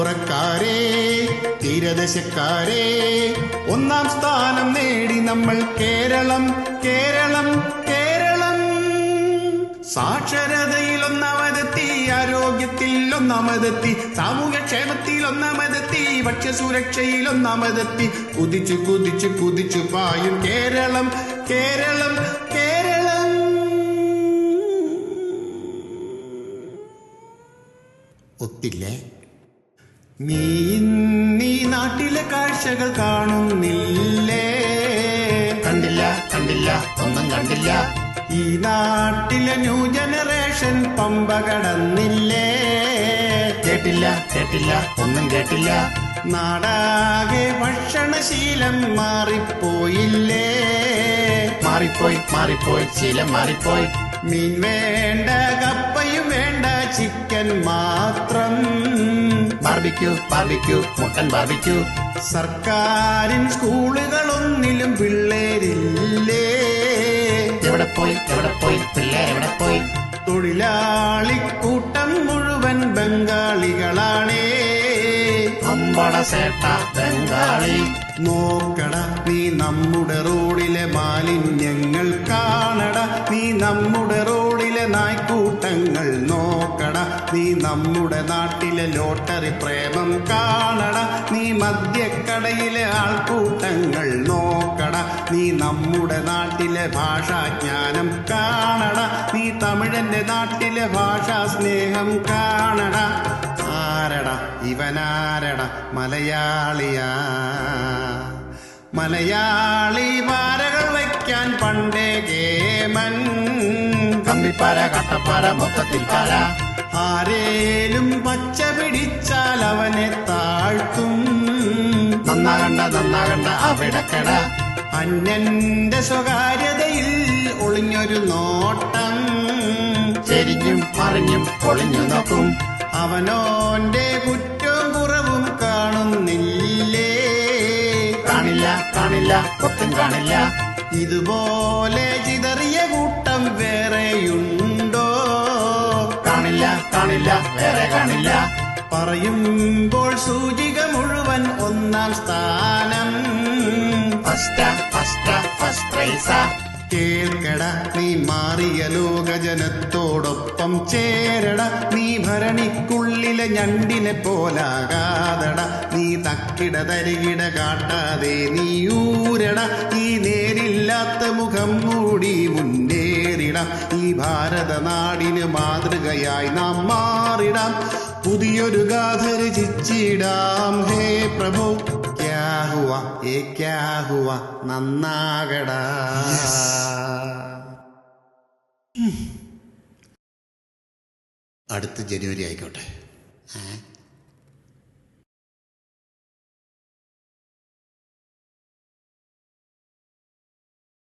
കടലോരക്കാരെ തീരദേശക്കാരെ ഒന്നാം സ്ഥാനം നേടി നമ്മൾ കേരളം കേരളം കേരളം. സാക്ഷരതയിൽ ഒന്നാമതെത്തി, ആരോഗ്യത്തിൽ ഒന്നാമതെത്തി, സാമൂഹ്യക്ഷേമത്തിൽ ഒന്നാമതെത്തി, ഭക്ഷ്യസുരക്ഷയിൽ ഒന്നാമതെത്തി, കുതിച്ചു കുതിച്ചു കുതിച്ചു പായും കേരളം കേരളം കേരളം. ഒത്തില്ലേ? നീ നാട്ടിലെ കാഴ്ചകൾ കാണുന്നില്ലേ? കണ്ടില്ല കണ്ടില്ല ഒന്നും കണ്ടില്ല. ഈ നാട്ടിലെ ന്യൂ ജനറേഷൻ പമ്പ കടന്നില്ലേ? കേട്ടില്ല കേട്ടില്ല ഒന്നും കേട്ടില്ല. നാടാകെ ഭക്ഷണശീലം മാറിപ്പോയില്ലേ? മാറിപ്പോയി മാറിപ്പോയി ശീലം മാറിപ്പോയി. മീൻ വേണ്ട, കപ്പയും വേണ്ട, ചിക്കൻ മാത്രം. Barbecue barbecue mutton barbecue. സർക്കാരിൻ സ്കൂളുകളൊന്നിലും പിള്ളേരില്ലേ? എവിടെ പോയി പിള്ളേരെവിടെ പോയി? തൊഴിലാളിക്കൂട്ടം മുഴുവൻ ബംഗാളികളാണേ. അമ്പട സേട്ട ബംഗാളി. നോക്കട നീ നമ്മുടെ റോഡിലെ മാലിന്യങ്ങൾ കാണട, നീ നമ്മുടെ റോഡിലെ നായ്ക്കൂട്ടങ്ങൾ നോക്കട, നീ നമ്മുടെ നാട്ടിലെ ലോട്ടറി പ്രേമം കാണട, നീ മദ്യക്കടയിലെ ആൾക്കൂട്ടങ്ങൾ നോക്കട, നീ നമ്മുടെ നാട്ടിലെ ഭാഷാജ്ഞാനം കാണട, നീ തമിഴന്റെ നാട്ടിലെ ഭാഷാ സ്നേഹം കാണട. ആരടാ ഇവനാരട? മലയാളിയാ. മലയാളി പാരകൾ വയ്ക്കാൻ പണ്ടേ കേമൻ. കമ്പിപ്പാര കട്ടപ്പാര മൊത്തത്തിൽ പാര. ആരേലും പച്ച പിടിച്ചാൽ അവനെ താഴ്ത്തും. നന്നാകണ്ട അവിടക്കട. അന്യന്റെ സ്വകാര്യതയിൽ ഒളിഞ്ഞൊരു നോട്ടം. ചെരിഞ്ഞും മറിഞ്ഞും ഒളിഞ്ഞു നോക്കും. അവനോന്റെ കുറ്റവും കുറവും കാണുന്നില്ലേ? കാണില്ല കാണില്ല ഒട്ടും കാണില്ല. ഇതുപോലെ ചിതറിയ കൂട്ടം വേറെയുണ്ടോ? കാണില്ല കാണില്ല വേറെ കാണില്ല. പറയുമ്പോൾ സൂചിക മുഴുവൻ ഒന്നാം സ്ഥാനം. ഫസ്റ്റ് പ്രൈസാ. കേൾക്കട നീ മാറിയ ലോകജനത്തോടൊപ്പം ചേരട, നീ ഭരണിക്കുള്ളിലെ ഞണ്ടിനെ പോലാകാതട, നീ തക്കിട തരികിട കാട്ടാതെ നീ ഊരട, ഈ നേരില്ലാത്ത മുഖം മൂടി മുന്നേറിടാം, ഈ ഭാരത നാടിന് മാതൃകയായി നാം മാറിടാം, പുതിയൊരു ഗാഥ രചിച്ചിടാം. ഹേ പ്രഭു ക്യാ ഹുവാ ഏ ക്യാ ഹുവാ, നന്നാകടാ. അടുത്ത ജനുവരി ആയിക്കോട്ടെ.